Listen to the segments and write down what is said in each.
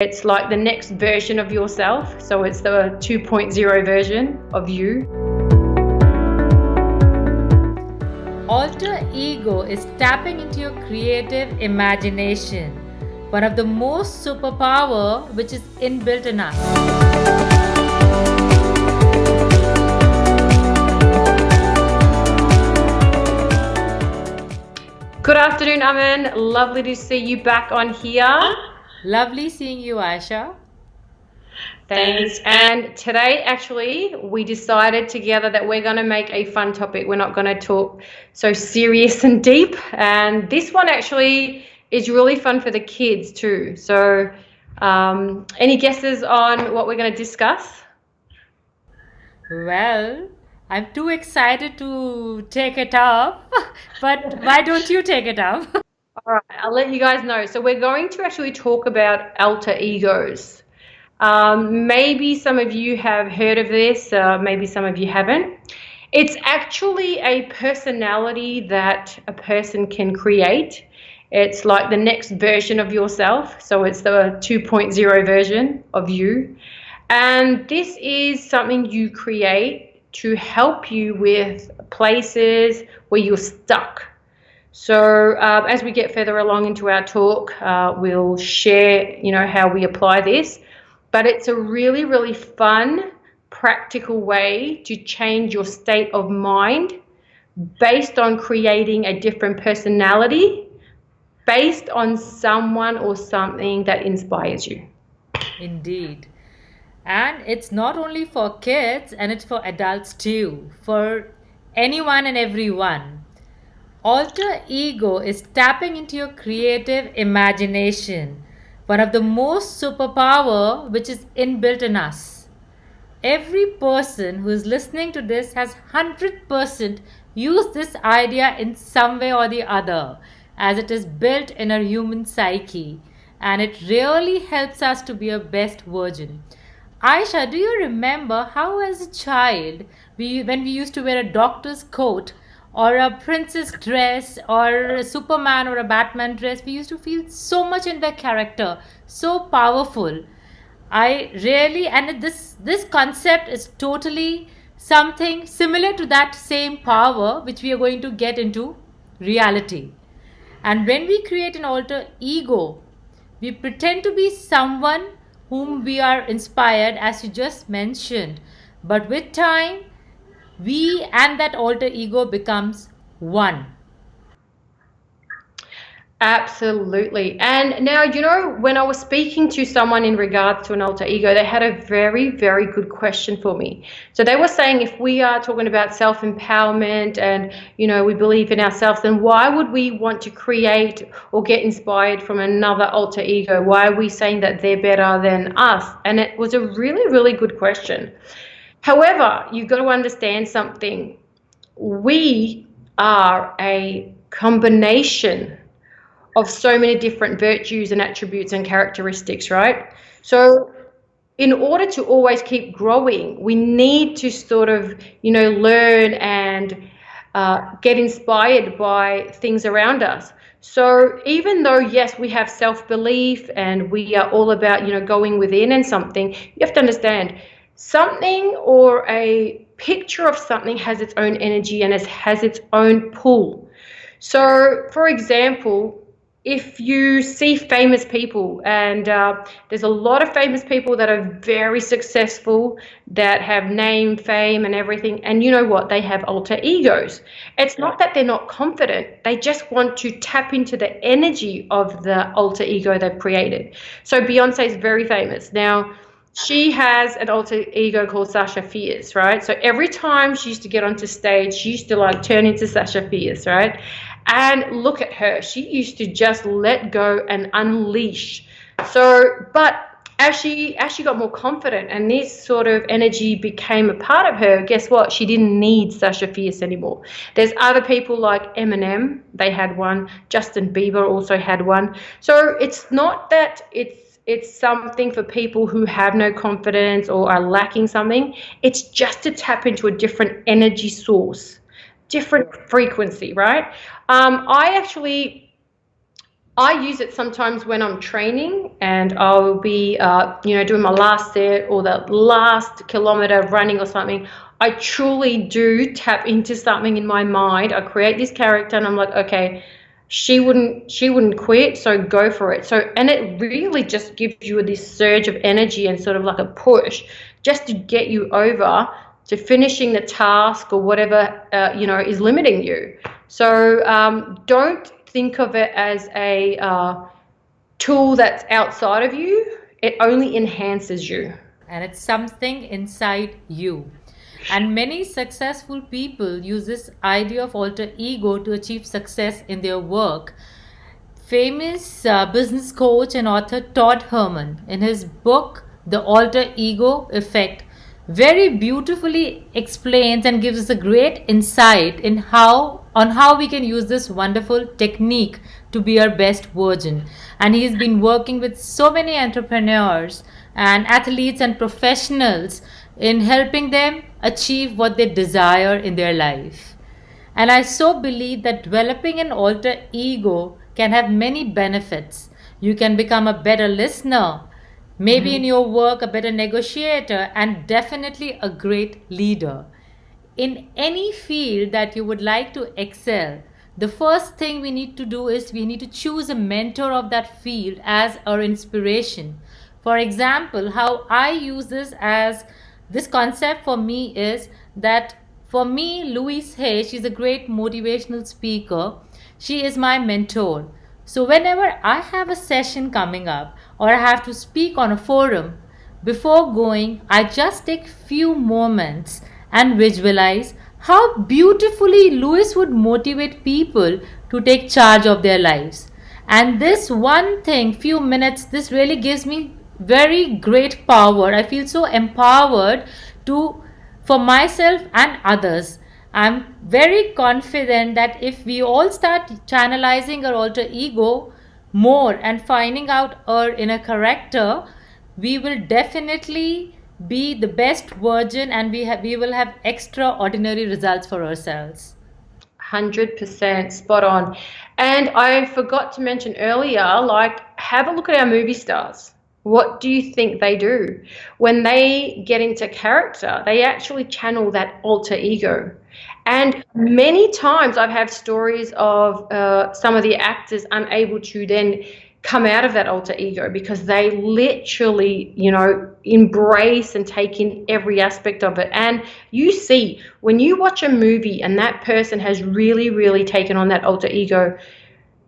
It's like the next version of yourself. So it's the 2.0 version of you. Alter ego is tapping into your creative imagination, one of the most superpower which is inbuilt in us. Good afternoon, Aman. Lovely to see you back on here. Lovely seeing you, Aisha. Thanks. And today, actually, we decided together that we're going to make a fun topic. We're not going to talk so serious and deep. And this one actually is really fun for the kids too. So, any guesses on what we're going to discuss? Well, I'm too excited to take it up, but why don't you take it up? All right, I'll let you guys know. So, we're going to actually talk about alter egos. Maybe some of you have heard of this, maybe some of you haven't. It's actually a personality that a person can create. It's like the next version of yourself. So it's the 2.0 version of you. And this is something you create to help you with places where you're stuck. So as we get further along into our talk, we'll share, how we apply this. But it's a really, really fun, practical way to change your state of mind based on creating a different personality, based on someone or something that inspires you. Indeed. And it's not only for kids, and it's for adults too, for anyone and everyone. Alter ego is tapping into your creative imagination, one of the most superpower which is inbuilt in us. Every person who is listening to this has 100% used this idea in some way or the other, as it is built in our human psyche, and it really helps us to be our best version. Aisha, do you remember how, as a child, when we used to wear a doctor's coat or a princess dress or a Superman or a Batman dress, we used to feel so much in their character, so powerful. I really, and this concept is totally something similar to that same power which we are going to get into reality. And when we create an alter ego, we pretend to be someone whom we are inspired, as you just mentioned. But with time, we and that alter ego becomes one. Absolutely. And now, when I was speaking to someone in regards to an alter ego, they had a very, very good question for me. So they were saying, if we are talking about self-empowerment and, we believe in ourselves, then why would we want to create or get inspired from another alter ego? Why are we saying that they're better than us? And it was a really, really good question. However, you've got to understand something. We are a combination of so many different virtues and attributes and characteristics, right? So in order to always keep growing, we need to sort of, learn and get inspired by things around us. So even though, yes, we have self-belief and we are all about, going within and something, you have to understand something or a picture of something has its own energy and it has its own pull. So, for example, if you see famous people, and there's a lot of famous people that are very successful, that have name, fame, and everything, and you know what? They have alter egos. It's not that they're not confident. They just want to tap into the energy of the alter ego they've created. So Beyonce is very famous. Now, she has an alter ego called Sasha Fierce, right? So every time she used to get onto stage, she used to turn into Sasha Fierce, right? And look at her. She used to just let go and unleash. So, but as she got more confident and this sort of energy became a part of her, guess what? She didn't need Sasha Fierce anymore. There's other people like Eminem, they had one. Justin Bieber also had one. So it's not that it's something for people who have no confidence or are lacking something. It's just to tap into a different energy source, different frequency, right? I actually I use it sometimes when I'm training and I'll be, doing my last set or the last kilometer of running or something. I truly do tap into something in my mind. I create this character and I'm like, okay, she wouldn't quit, so go for it. So, and it really just gives you this surge of energy and sort of like a push just to get you over to finishing the task or whatever, is limiting you. So don't think of it as a tool that's outside of you. It only enhances you. And it's something inside you. And many successful people use this idea of alter ego to achieve success in their work. Famous business coach and author Todd Herman, in his book The Alter Ego Effect, very beautifully explains and gives us a great insight in how we can use this wonderful technique to be our best version. And he's been working with so many entrepreneurs and athletes and professionals in helping them achieve what they desire in their life. And I so believe that developing an alter ego can have many benefits. You can become a better listener, maybe in your work, a better negotiator, and definitely a great leader. In any field that you would like to excel, the first thing we need to do is we need to choose a mentor of that field as our inspiration. For example, how I use this concept for me is that for me, Louise Hay, she's a great motivational speaker. She is my mentor. So whenever I have a session coming up or I have to speak on a forum, before going, I just take few moments and visualize how beautifully Louis would motivate people to take charge of their lives. And this one thing, few minutes, this really gives me very great power. I feel so empowered to for myself and others. I'm very confident that if we all start channelizing our alter ego more and finding out our inner character, we will definitely be the best version, and we will have extraordinary results for ourselves. 100% spot on. And I forgot to mention earlier, like, have a look at our movie stars. What do you think they do? When they get into character, they actually channel that alter ego. And many times I've had stories of some of the actors unable to then come out of that alter ego because they literally, embrace and take in every aspect of it. And you see, when you watch a movie and that person has really, really taken on that alter ego,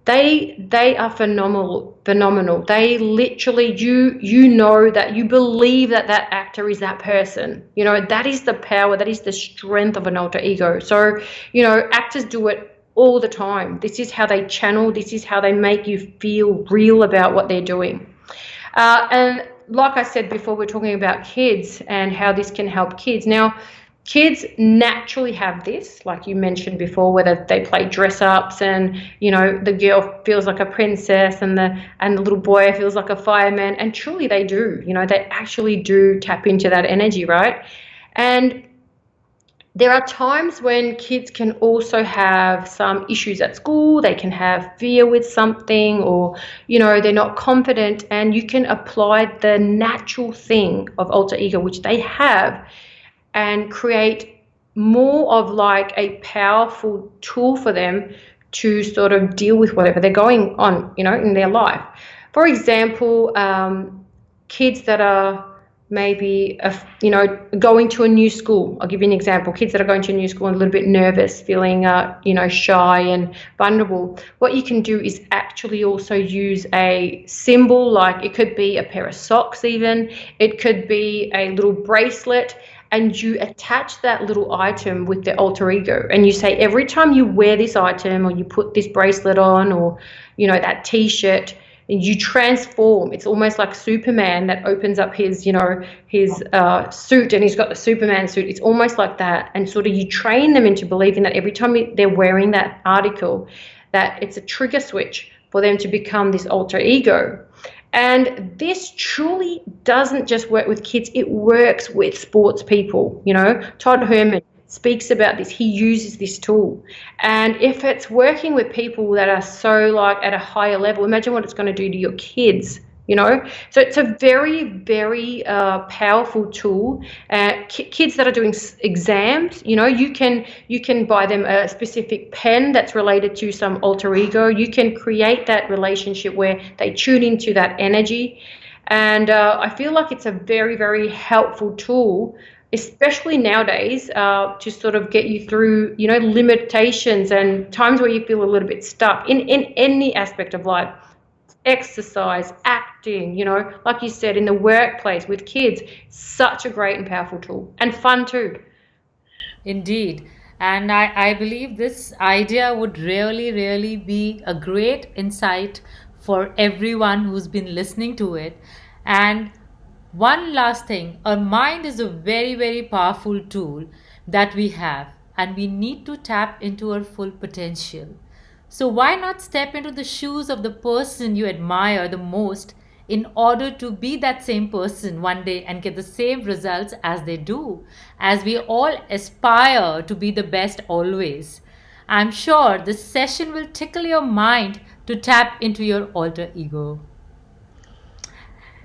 they are phenomenal. They literally, you know that you believe that that actor is that person. That is the power, that is the strength of an alter ego. So, actors do it all the time. This is how they channel. This is how they make you feel real about what they're doing. And like I said before, we're talking about kids and how this can help kids. Now, kids naturally have this, like you mentioned before, whether they play dress ups and, the girl feels like a princess and the little boy feels like a fireman. And truly they do, they actually do tap into that energy, right? And there are times when kids can also have some issues at school. They can have fear with something, or, they're not confident, and you can apply the natural thing of alter ego, which they have, and create more of like a powerful tool for them to sort of deal with whatever they're going on, in their life. For example, kids that are maybe, going to a new school. I'll give you an example. Kids that are going to a new school and a little bit nervous, feeling, shy and vulnerable. What you can do is actually also use a symbol, like it could be a pair of socks even. It could be a little bracelet, and you attach that little item with the alter ego. And you say every time you wear this item or you put this bracelet on, or, that T-shirt, you transform. It's almost like Superman that opens up his suit and he's got the Superman suit. It's almost like that. And sort of you train them into believing that every time they're wearing that article, that it's a trigger switch for them to become this alter ego. And this truly doesn't just work with kids. It works with sports people. Todd Herman speaks about this. He uses this tool. And if it's working with people that are so like at a higher level, imagine what it's going to do to your kids. So it's a very, very powerful tool. Kids that are doing exams, you can buy them a specific pen that's related to some alter ego. You can create that relationship where they tune into that energy. And I feel like it's a very, very helpful tool, especially nowadays, to sort of get you through, limitations and times where you feel a little bit stuck in any aspect of life. Exercise, acting, like you said, in the workplace with kids, such a great and powerful tool, and fun too. Indeed. And I believe this idea would really, really be a great insight for everyone who's been listening to it. And one last thing, our mind is a very, very powerful tool that we have, and we need to tap into our full potential. So, why not step into the shoes of the person you admire the most in order to be that same person one day and get the same results as they do, as we all aspire to be the best always? I'm sure this session will tickle your mind to tap into your alter ego.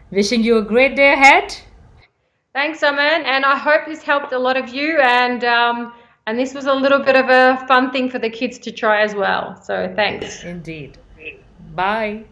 Wishing you a great day ahead. Thanks, Aman, and I hope this helped a lot of you. And this was a little bit of a fun thing for the kids to try as well. So thanks. Indeed. Bye.